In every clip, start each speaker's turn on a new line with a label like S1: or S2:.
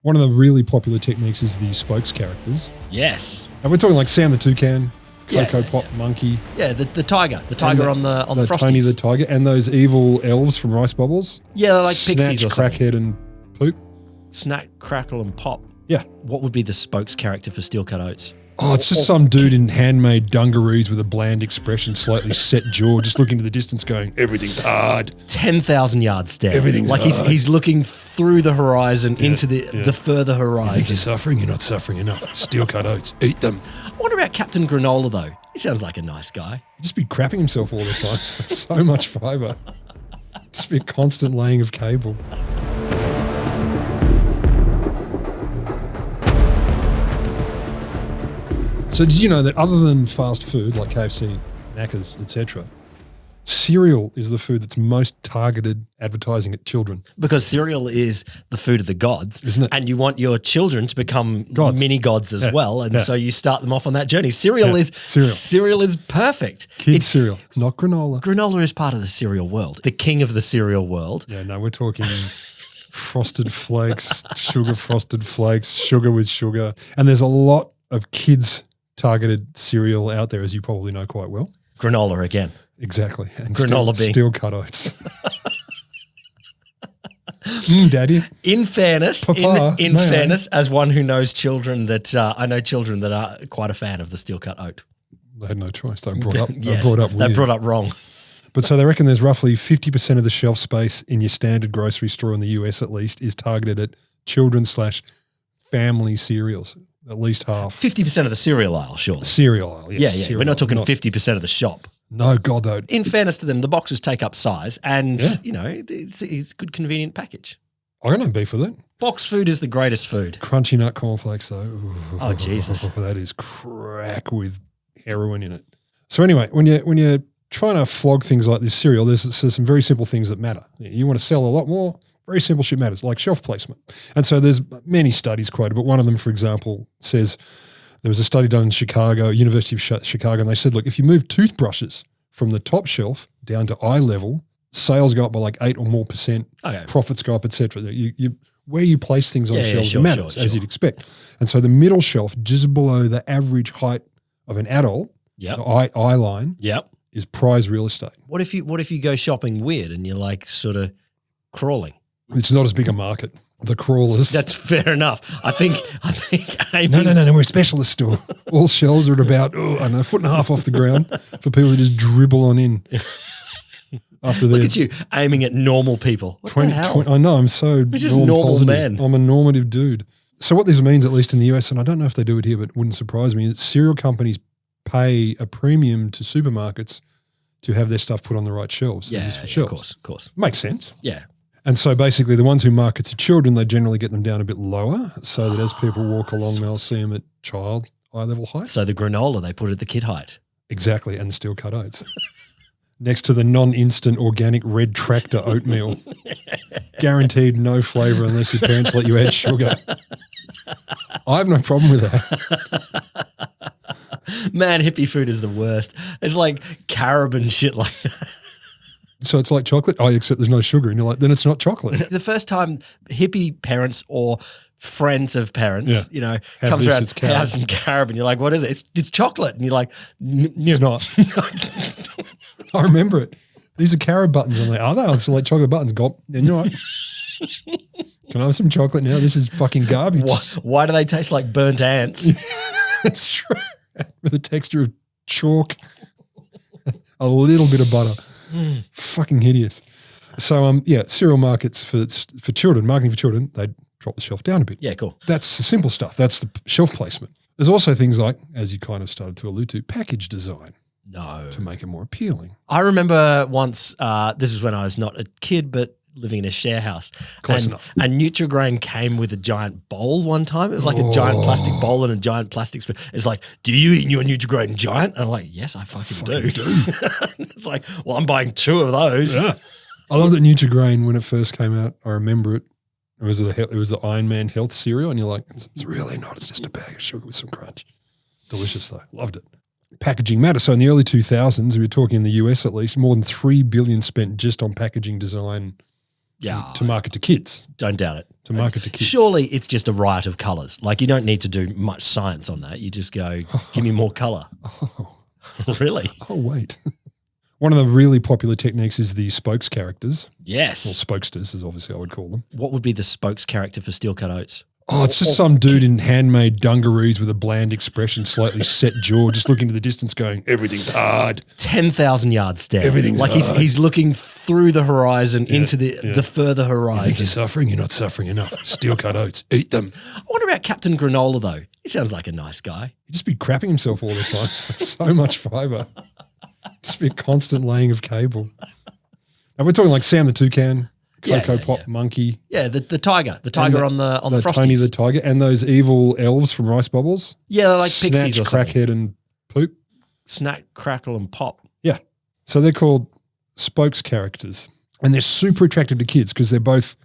S1: One of the really popular techniques is the spokes characters.
S2: Yes.
S1: And we're talking like Sam the Toucan, Coco Pop Monkey.
S2: Yeah, the tiger on the Frosties.
S1: Tony the Tiger, and those evil elves from Rice Bubbles.
S2: Yeah, they're like
S1: Snatch,
S2: pixies or something.
S1: Crackhead, and Poop.
S2: Snack, Crackle, and Pop.
S1: Yeah.
S2: What would be the spokes character for Steel Cut Oats?
S1: Oh, it's just some dude in handmade dungarees with a bland expression, slightly set jaw, just looking to the distance going, everything's hard.
S2: 10,000 yard stare.
S1: Everything's
S2: like
S1: hard.
S2: he's looking through the horizon into the further horizon.
S1: You're suffering, you're not suffering enough. Steel Cut Oats, eat them.
S2: What about Captain Granola, though? He sounds like a nice guy.
S1: He'd just be crapping himself all the time. So much fibre. Just be a constant laying of cable. So did you know that other than fast food like KFC, Macca's, etc., cereal is the food that's most targeted advertising at children?
S2: Because cereal is the food of the gods.
S1: Isn't it?
S2: And you want your children to become
S1: Gods.
S2: mini gods as well. And so you start them off on that journey. Cereal is perfect.
S1: Kids cereal, not granola.
S2: Granola is part of the cereal world. The king of the cereal world.
S1: Yeah, no, we're talking frosted flakes, sugar frosted flakes, sugar with sugar. And there's a lot of kids targeted cereal out there, as you probably know quite well.
S2: Granola again.
S1: Exactly. And
S2: Granola bean.
S1: Steel Cut Oats. Daddy.
S2: In fairness,
S1: Papa,
S2: in fairness, as one who knows children that I know children that are quite a fan of the Steel Cut Oat.
S1: They had no choice. They were brought up.
S2: Yes,
S1: They
S2: brought up wrong.
S1: But so they reckon there's roughly 50% of the shelf space in your standard grocery store in the US at least is targeted at children/family cereals. At least half.
S2: 50% of the cereal aisle, surely.
S1: Cereal aisle, yes.
S2: Yeah.
S1: Cereal
S2: We're not talking
S1: aisle,
S2: 50% of the shop.
S1: No, God, though.
S2: In fairness to them, the boxes take up size and, it's a good, convenient package.
S1: I got no beef with it.
S2: Box food is the greatest food.
S1: Crunchy nut cornflakes, though. Ooh,
S2: Oh, Jesus.
S1: That is crack with heroin in it. So anyway, when you're trying to flog things like this cereal, there's some very simple things that matter. You want to sell a lot more, very simple shit matters, like shelf placement. And so there's many studies quoted, but one of them, for example, says there was a study done in Chicago, University of Chicago, and they said, look, if you move toothbrushes from the top shelf down to eye level, sales go up by like 8 or more %, profits go up, etc. Where you place things on shelves matters, as you'd expect. And so the middle shelf, just below the average height of an adult, the eye line, is prize real estate.
S2: What if you go shopping weird and you're like sort of crawling?
S1: It's not as big a market. The crawlers.
S2: That's fair enough. I think.
S1: No. We're a specialist store. All shelves are at about a foot and a half off the ground for people who just dribble on in. After
S2: Look at you aiming at normal people. What the hell?
S1: I know. I'm so
S2: You're just normal man.
S1: I'm a normative dude. So what this means, at least in the US, and I don't know if they do it here, but it wouldn't surprise me, is cereal companies pay a premium to supermarkets to have their stuff put on the right shelves.
S2: Yeah, of course.
S1: Makes sense.
S2: Yeah.
S1: And so basically the ones who market to children, they generally get them down a bit lower so that as people walk along, they'll see them at child eye level height.
S2: So the granola, they put at the kid height.
S1: Exactly, and Steel Cut Oats. Next to the non-instant organic red tractor oatmeal. Guaranteed no flavour unless your parents let you add sugar. I have no problem with that.
S2: Man, hippie food is the worst. It's like carob and shit like that.
S1: So it's like chocolate? Oh, except there's no sugar. And you're like, then it's not chocolate.
S2: The first time hippie parents or friends of parents,
S1: Have
S2: comes
S1: this,
S2: around,
S1: it's carob.
S2: have some carob, and you're like, what is it? It's chocolate. And you're like,
S1: it's not. I remember it. These are carob buttons. I'm like, are they? It's like chocolate buttons. Gulp. And you're like, can I have some chocolate now? This is fucking garbage.
S2: Why do they taste like burnt ants?
S1: It's true. With a texture of chalk, a little bit of butter. Fucking hideous. So, cereal markets for children, marketing for children, they drop the shelf down a bit.
S2: Yeah, cool.
S1: That's the simple stuff. That's the shelf placement. There's also things like, as you kind of started to allude to, package design.
S2: No.
S1: To make it more appealing.
S2: I remember once, this is when I was not a kid, but living in a share house.
S1: Close enough.
S2: And Nutrigrain came with a giant bowl one time. It was like a giant plastic bowl and a giant plastic spoon. It's like, do you eat your Nutrigrain giant? And I'm like, yes, I fucking do. It's like, well, I'm buying 2 of those.
S1: Yeah. I love that Nutrigrain, when it first came out, I remember it. It was the Iron Man health cereal, and you're like, it's really not. It's just a bag of sugar with some crunch. Delicious though. Loved it. Packaging matters. So in the early 2000s, we were talking in the US at least, more than $3 billion spent just on packaging design
S2: Yeah.
S1: to market to kids.
S2: Don't doubt it.
S1: To market to kids.
S2: Surely it's just a riot of colours. Like you don't need to do much science on that. You just go, give me more colour.
S1: Oh,
S2: Really?
S1: oh, wait. One of the really popular techniques is the spokes characters.
S2: Yes.
S1: Or spokesters, as obviously I would call them.
S2: What would be the spokes character for Steel Cut Oats?
S1: Oh, it's just some dude in handmade dungarees with a bland expression, slightly set jaw, just looking to the distance going, everything's hard.
S2: 10,000 yard stare.
S1: Everything's
S2: like
S1: hard.
S2: he's looking through the horizon into the further
S1: You think
S2: horizon.
S1: you're suffering? You're not suffering enough. Steel cut oats. Eat them.
S2: I wonder about Captain Granola though. He sounds like a nice guy.
S1: He'd just be crapping himself all the time. So much fiber. Just be a constant laying of cable. Now we're talking like Sam the Toucan, Coco Pop Monkey.
S2: Yeah, the tiger. The tiger on the Frosties.
S1: Tony the Tiger, and those evil elves from Rice Bubbles.
S2: Yeah, they're like
S1: Snatch,
S2: pixies or something.
S1: Crackhead, and Poop.
S2: Snack, Crackle and Pop.
S1: Yeah. So they're called spokes characters. And they're super attractive to kids because they're both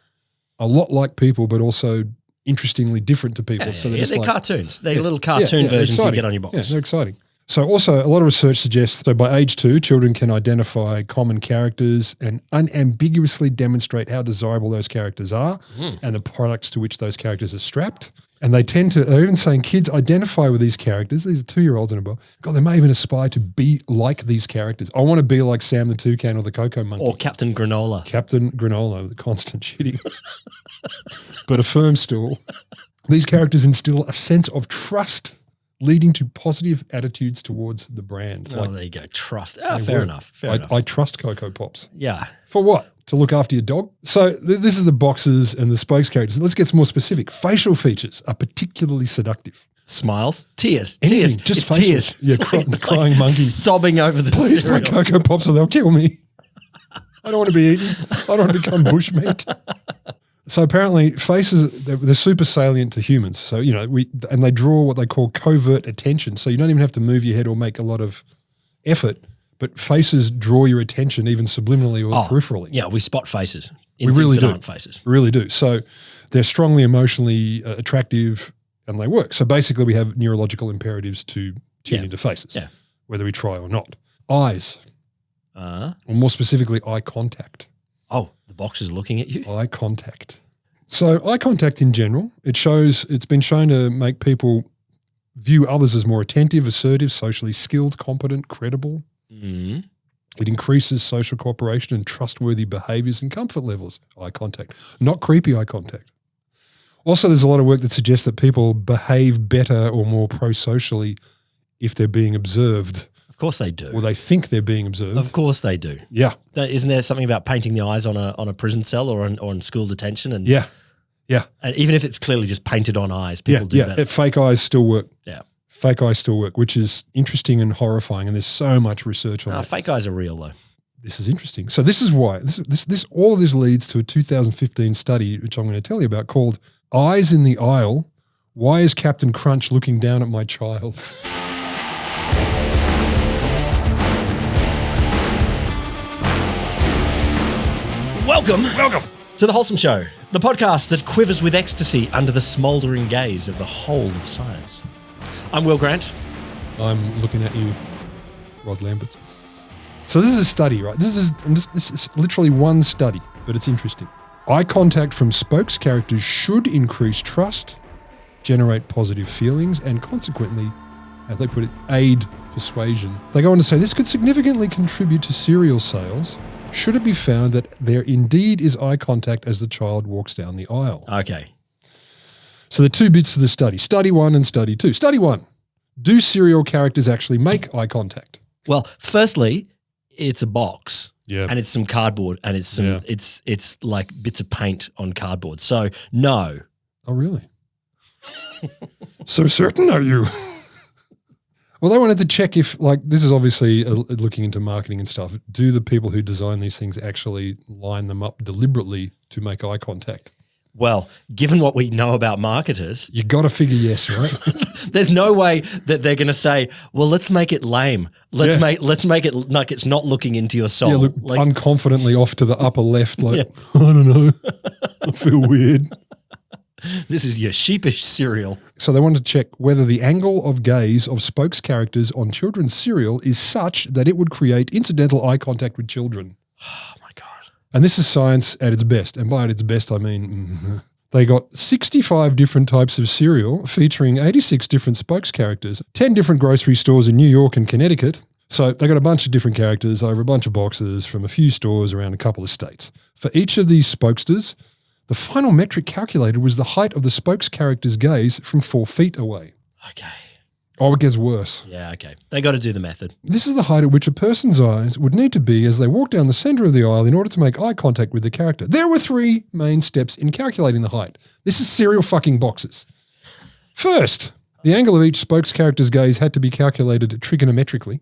S1: a lot like people, but also interestingly different to people. So they're just
S2: they're
S1: like,
S2: cartoons. They're little cartoon versions you get on your box.
S1: Yeah, they're exciting. So also a lot of research suggests that by age 2, children can identify common characters and unambiguously demonstrate how desirable those characters are and the products to which those characters are strapped. And they're even saying kids identify with these characters. These are 2-year-olds and above. God, they may even aspire to be like these characters. I want to be like Sam the Toucan or the Coco Monkey.
S2: Or Captain Granola.
S1: Captain Granola with the constant shitting. But a firm stool. These characters instill a sense of trust leading to positive attitudes towards the brand.
S2: Oh, there you go. Trust. Fair enough. Fair enough.
S1: I trust Coco Pops.
S2: Yeah.
S1: For what? To look after your dog? So this is the boxes and the spokes characters. Let's get some more specific. Facial features are particularly seductive.
S2: Smiles. Tears.
S1: Anything,
S2: Tears.
S1: just
S2: It's
S1: facials.
S2: tears.
S1: Yeah, the crying monkey.
S2: Sobbing over the
S1: Please
S2: cereal.
S1: buy Coco Pops or they'll kill me. I don't want to be eaten. I don't want to become bushmeat. So apparently faces, they're super salient to humans. So, and they draw what they call covert attention. So you don't even have to move your head or make a lot of effort, but faces draw your attention even subliminally or peripherally.
S2: Yeah, we spot faces.
S1: We really do.
S2: Aren't faces.
S1: We really do. So they're strongly emotionally attractive and they work. So basically we have neurological imperatives to tune into faces, whether we try or not. Eyes, or more specifically eye contact.
S2: Oh, the box is looking at you?
S1: Eye contact. So eye contact in general, it's been shown to make people view others as more attentive, assertive, socially skilled, competent, credible.
S2: Mm-hmm.
S1: It increases social cooperation and trustworthy behaviours and comfort levels, eye contact, not creepy eye contact. Also, there's a lot of work that suggests that people behave better or more pro-socially if they're being observed.
S2: Of course they do.
S1: Or they think they're being observed.
S2: Of course they do.
S1: Yeah.
S2: Isn't there something about painting the eyes on a prison cell or on school detention? And
S1: Yeah.
S2: and even if it's clearly just painted on eyes, people do that.
S1: Fake eyes still work.
S2: Yeah.
S1: Fake eyes still work, which is interesting and horrifying, and there's so much research on that.
S2: Fake eyes are real though.
S1: This is interesting. So this is why all of this leads to a 2015 study, which I'm going to tell you about, called "Eyes in the Aisle: Why is Captain Crunch looking down at my child?"
S2: Welcome to The Wholesome Show, the podcast that quivers with ecstasy under the smouldering gaze of the whole of science. I'm Will Grant.
S1: I'm looking at you, Rod Lamberts. So this is a study, right? This is literally one study, but it's interesting. Eye contact from spokes characters should increase trust, generate positive feelings, and consequently, how they put it, aid persuasion. They go on to say this could significantly contribute to cereal sales should it be found that there indeed is eye contact as the child walks down the aisle.
S2: Okay.
S1: So the two bits to the study, study 1 and study 2. Study 1, do cereal characters actually make eye contact?
S2: Well, firstly, it's a box.
S1: Yeah.
S2: And it's some cardboard and it's some it's like bits of paint on cardboard. So no.
S1: Oh, really? So certain are you? Well, they wanted to check if, this is obviously looking into marketing and stuff. Do the people who design these things actually line them up deliberately to make eye contact?
S2: Well, given what we know about marketers,
S1: You got to figure yes, right?
S2: there's no way that they're going to say, "Well, let's make it lame. Let's make it like it's not looking into your soul."
S1: Yeah, look
S2: like,
S1: unconfidently off to the upper left, I don't know, I feel weird.
S2: this is your sheepish cereal.
S1: So they wanted to check whether the angle of gaze of spokes characters on children's cereal is such that it would create incidental eye contact with children.
S2: Oh my god.
S1: And this is science at its best. And by at its best, I mean they got 65 different types of cereal featuring 86 different spokes characters, 10 different grocery stores in New York and Connecticut. So they got a bunch of different characters over a bunch of boxes from a few stores around a couple of states. For each of these spokesters, the final metric calculated was the height of the spokes character's gaze from 4 feet away.
S2: Okay.
S1: Oh, it gets worse.
S2: Yeah, okay. They got to do the method.
S1: This is the height at which a person's eyes would need to be as they walk down the center of the aisle in order to make eye contact with the character. There were 3 main steps in calculating the height. This is cereal fucking boxes. First, the angle of each spokes character's gaze had to be calculated trigonometrically.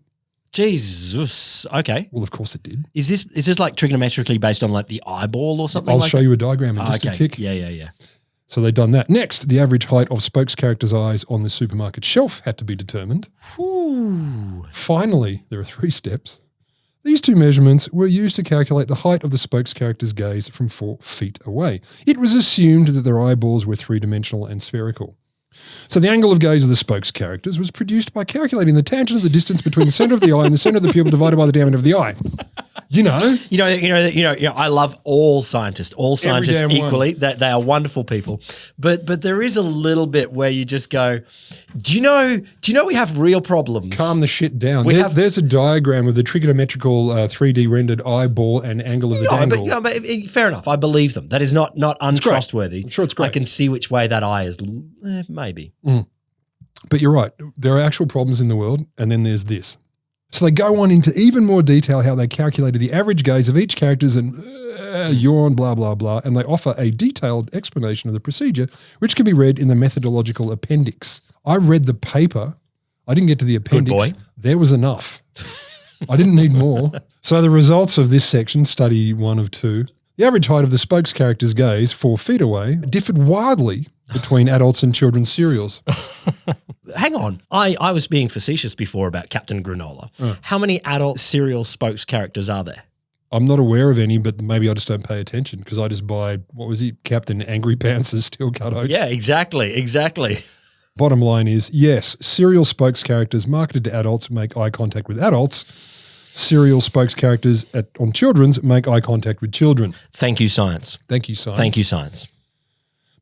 S2: Jesus. Okay.
S1: Well, of course it did.
S2: Is this like trigonometrically based on like the eyeball or something?
S1: I'll
S2: like
S1: show
S2: that?
S1: you a diagram in just a tick.
S2: Yeah.
S1: So they'd done that. Next, the average height of spokes characters' eyes on the supermarket shelf had to be determined.
S2: Ooh.
S1: Finally, there are 3 steps. These 2 measurements were used to calculate the height of the spokes character's gaze from 4 feet away. It was assumed that their eyeballs were 3-dimensional and spherical. So the angle of gaze of the spokes characters was produced by calculating the tangent of the distance between the center of the eye and the center of the pupil divided by the diameter of the eye. You know,
S2: I love all scientists
S1: damn
S2: equally. That they are wonderful people. But there is a little bit where you just go, do you know we have real problems?
S1: calm the shit down. There's a diagram of the trigonometrical 3D rendered eyeball and angle of the dangle.
S2: But fair enough. I believe them. That is not untrustworthy.
S1: I'm sure it's great.
S2: I can see which way that eye is. Maybe.
S1: But you're right. There are actual problems in the world, and then there's this. So they go on into even more detail how they calculated the average gaze of each character's and yawn, blah, blah, blah, and they offer a detailed explanation of the procedure, which can be read in the methodological appendix. I read the paper. I didn't get to the appendix.
S2: Good boy.
S1: There was enough. I didn't need more. So the results of this section, study 1 of 2, the average height of the spokes character's gaze 4 feet away differed wildly between adults and children's cereals.
S2: Hang on. I was being facetious before about Captain Granola. How many adult cereal spokes characters are there?
S1: I'm not aware of any, but maybe I just don't pay attention because I just buy, what was he, Captain Angry Pants' Steel Cut Oats.
S2: Yeah, exactly.
S1: Bottom line is, yes, cereal spokes characters marketed to adults make eye contact with adults. Cereal spokes characters on children's make eye contact with children.
S2: Thank you, science.
S1: Thank you, science.
S2: Thank you, science.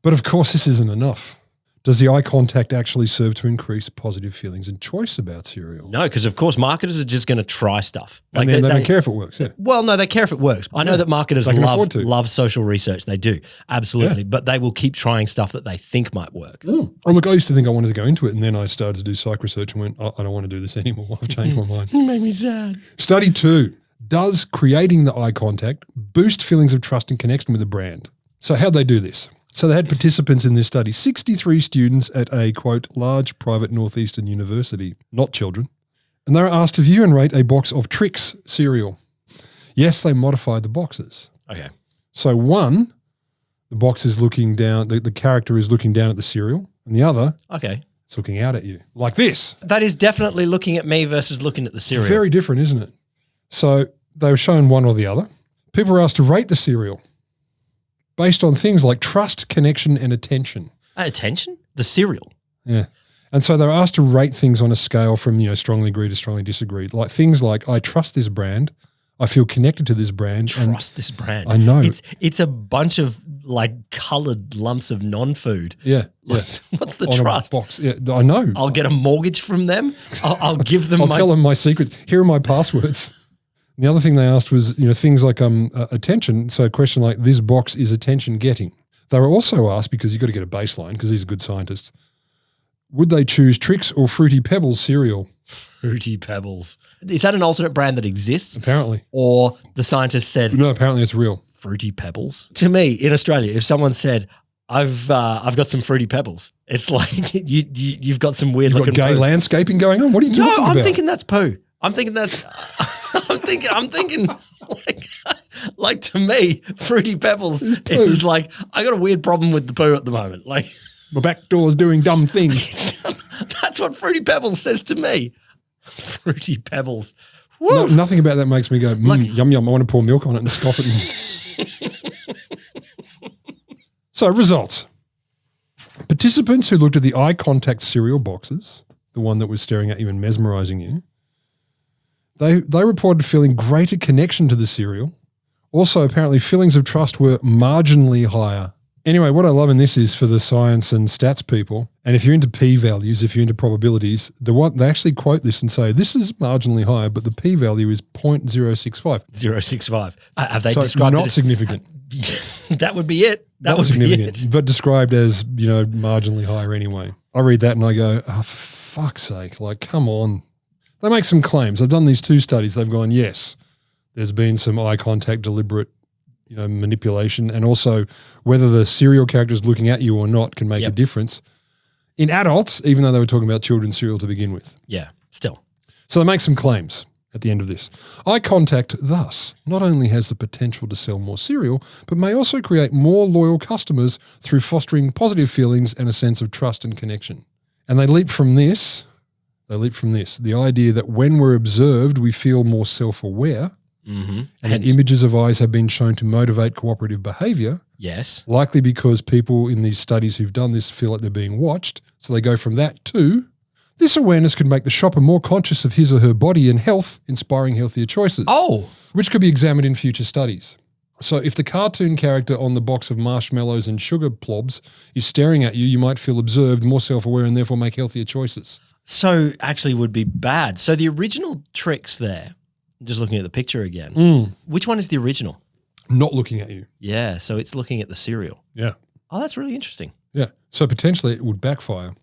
S1: But of course, this isn't enough. Does the eye contact actually serve to increase positive feelings and choice about cereal?
S2: No, because of course marketers are just going to try stuff.
S1: And then they don't care if it works. Yeah.
S2: Well, no, they care if it works. I know that marketers
S1: They can afford to.
S2: love social research. They do. Absolutely.
S1: Yeah.
S2: But they will keep trying stuff that they think might work.
S1: Oh, look, I used to think I wanted to go into it, and then I started to do psych research and went, I don't want to do this anymore. I've changed my mind.
S2: It made me sad.
S1: Study 2. Does creating the eye contact boost feelings of trust and connection with the brand? So how'd they do this? So they had participants in this study, 63 students at a, quote, large private Northeastern university, not children. And they were asked to view and rate a box of Trix cereal. Yes, they modified the boxes.
S2: Okay.
S1: So one, the box is looking down, the character is looking down at the cereal, and the other,
S2: Okay.
S1: it's looking out at you. Like this.
S2: That is definitely looking at me versus looking at the cereal.
S1: It's very different, isn't it? So they were shown one or the other. People were asked to rate the cereal based on things like trust, connection, and attention.
S2: Attention? The cereal.
S1: Yeah. And so they were asked to rate things on a scale from, strongly agree to strongly disagree. Like things like, I trust this brand. I feel connected to this brand.
S2: Trust this brand.
S1: I know.
S2: It's a bunch of like colored lumps of non-food.
S1: Yeah. Yeah.
S2: What's the
S1: On a
S2: trust?
S1: box. Yeah, I know.
S2: I'll get a mortgage from them. I'll give them
S1: I'll tell them my secrets. Here are my passwords. And the other thing they asked was, things like attention. So a question like, this box is attention getting. They were also asked, because you've got to get a baseline because he's a good scientist, would they choose Trix or Fruity Pebbles cereal?
S2: Fruity Pebbles. Is that an alternate brand that exists?
S1: Apparently.
S2: Or the scientist said,
S1: No, apparently it's real.
S2: Fruity Pebbles? To me, in Australia, if someone said, I've got some Fruity Pebbles, it's like you've got some weird
S1: You've
S2: looking
S1: got gay
S2: poo.
S1: landscaping going on? What are you talking about?
S2: I'm thinking that's poo. I'm thinking that's I'm thinking like to me, Fruity Pebbles is like, I got a weird problem with the poo at the moment. Like
S1: My back door's doing dumb things.
S2: that's what Fruity Pebbles says to me. Fruity Pebbles.
S1: No, nothing about that makes me go, yum, yum. I want to pour milk on it and scoff it. So results. Participants who looked at the eye contact cereal boxes, the one that was staring at you and mesmerizing you, they reported feeling greater connection to the cereal, Also, apparently, feelings of trust were marginally higher. Anyway, what I love in this is for the science and stats people, and if you're into p-values, if you're into probabilities, they actually quote this and say, this is marginally higher, but the p-value is 0.065.
S2: 0.65. Have they
S1: So
S2: described
S1: not
S2: it?
S1: significant.
S2: That would be it. That
S1: Not
S2: would
S1: significant,
S2: be it.
S1: but described as, marginally higher anyway. I read that and I go, oh, for fuck's sake, like, come on. They make some claims. I've done these 2 studies. They've gone, yes, there's been some eye contact, deliberate, manipulation, and also whether the serial character is looking at you or not can make a difference. In adults, even though they were talking about children's cereal to begin with.
S2: Yeah, still.
S1: So they make some claims at the end of this. Eye contact thus not only has the potential to sell more cereal, but may also create more loyal customers through fostering positive feelings and a sense of trust and connection. And they leap from this, the idea that when we're observed, we feel more self-aware, and that images of eyes have been shown to motivate cooperative behavior.
S2: Yes.
S1: Likely because people in these studies who've done this feel like they're being watched. So they go from that to this awareness could make the shopper more conscious of his or her body and health, inspiring healthier choices.
S2: Oh.
S1: Which could be examined in future studies. So if the cartoon character on the box of marshmallows and sugar plobs is staring at you, you might feel observed, more self-aware, and therefore make healthier choices.
S2: So actually would be bad. So the original tricks there, just looking at the picture again, which one is the original?
S1: Not looking at you.
S2: Yeah, so it's looking at the cereal.
S1: Yeah.
S2: Oh, that's really interesting.
S1: Yeah. So potentially it would backfire.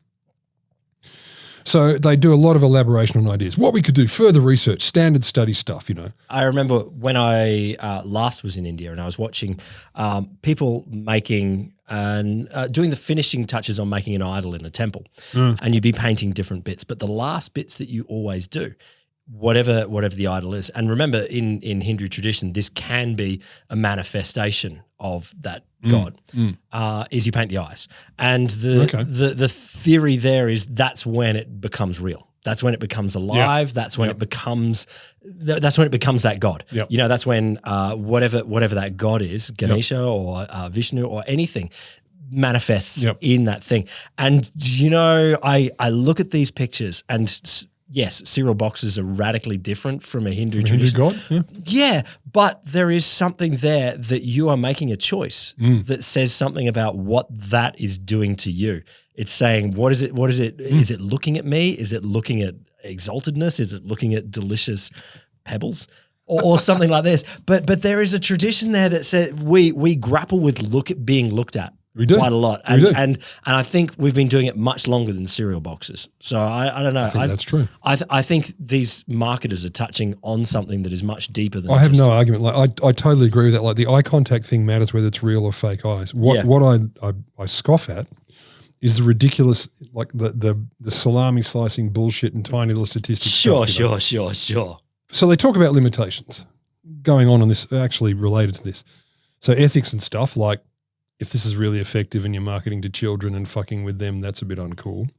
S1: So they do a lot of elaboration on ideas. What we could do, further research, standard study stuff,
S2: I remember when I last was in India and I was watching people making and doing the finishing touches on making an idol in a temple, and you'd be painting different bits. But the last bits that you always do, whatever the idol is, and remember in Hindu tradition, this can be a manifestation of that God, is you paint the eyes. And the theory there is that's when it becomes real. That's when it becomes alive. That's when it becomes that God.
S1: Yep.
S2: That's when whatever that God is, Ganesha or Vishnu or anything, manifests in that thing. And I look at these pictures and yes, cereal boxes are radically different from a Hindu tradition.
S1: Hindu God?
S2: Yeah, but there is something there that you are making a choice that says something about what that is doing to you. It's saying, what is it? Is it looking at me? Is it looking at exaltedness? Is it looking at delicious pebbles? Or something like this. But there is a tradition there that says we grapple with being looked at.
S1: We do.
S2: Quite a lot. And I think we've been doing it much longer than cereal boxes. So I don't know.
S1: I think that's true.
S2: I think these marketers are touching on something that is much deeper than
S1: I have no argument. Like I totally agree with that. Like the eye contact thing matters whether it's real or fake eyes. What I scoff at is the ridiculous, like the salami slicing bullshit and tiny little statistics.
S2: Sure.
S1: So they talk about limitations going on this, actually related to this. So ethics and stuff, like if this is really effective and you're marketing to children and fucking with them, that's a bit uncool.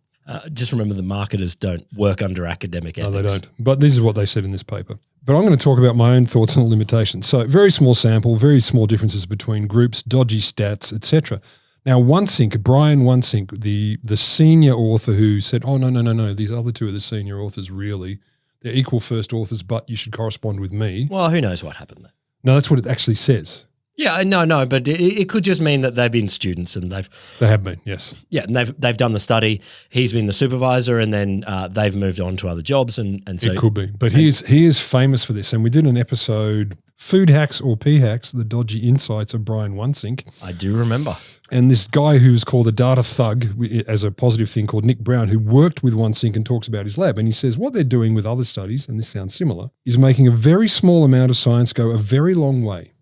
S2: Just remember the marketers don't work under academic ethics.
S1: No, they don't. But this is what they said in this paper. But I'm going to talk about my own thoughts on the limitations. So very small sample, very small differences between groups, dodgy stats, etc. Now, Brian Wansink, the senior author who said, oh, no, these other 2 are the senior authors really. They're equal first authors, but you should correspond with me.
S2: Well, who knows what happened there?
S1: No, that's what it actually says.
S2: Yeah, no, but it could just mean that they've been students and
S1: They have been, yes.
S2: Yeah, and they've done the study. He's been the supervisor, and then they've moved on to other jobs, and so
S1: it could be. But he is famous for this, and we did an episode, Food Hacks or Pea Hacks: The Dodgy Insights of Brian Wansink.
S2: I do remember.
S1: And this guy who's called a data thug as a positive thing called Nick Brown, who worked with Wansink and talks about his lab. And he says what they're doing with other studies, and this sounds similar, is making a very small amount of science go a very long way.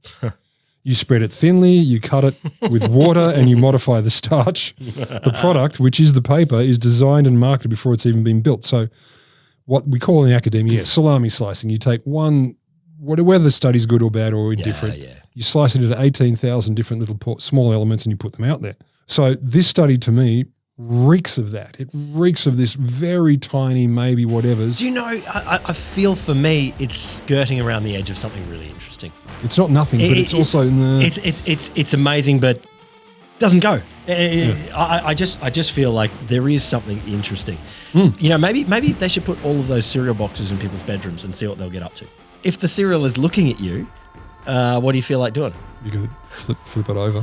S1: You spread it thinly, you cut it with water, and you modify the starch. The product, which is the paper, is designed and marketed before it's even been built. So what we call in the academia, salami slicing. You take one, whether the study's good or bad or indifferent, you slice it into 18,000 different little small elements and you put them out there. So this study to me reeks of that. It reeks of this very tiny, maybe whatever's.
S2: Do you know, I feel for me, it's skirting around the edge of something really interesting.
S1: It's not nothing, but it's also
S2: it's amazing, but doesn't go. I just feel like there is something interesting. Maybe they should put all of those cereal boxes in people's bedrooms and see what they'll get up to. If the cereal is looking at you, What do you feel like doing?
S1: You're going to flip it over.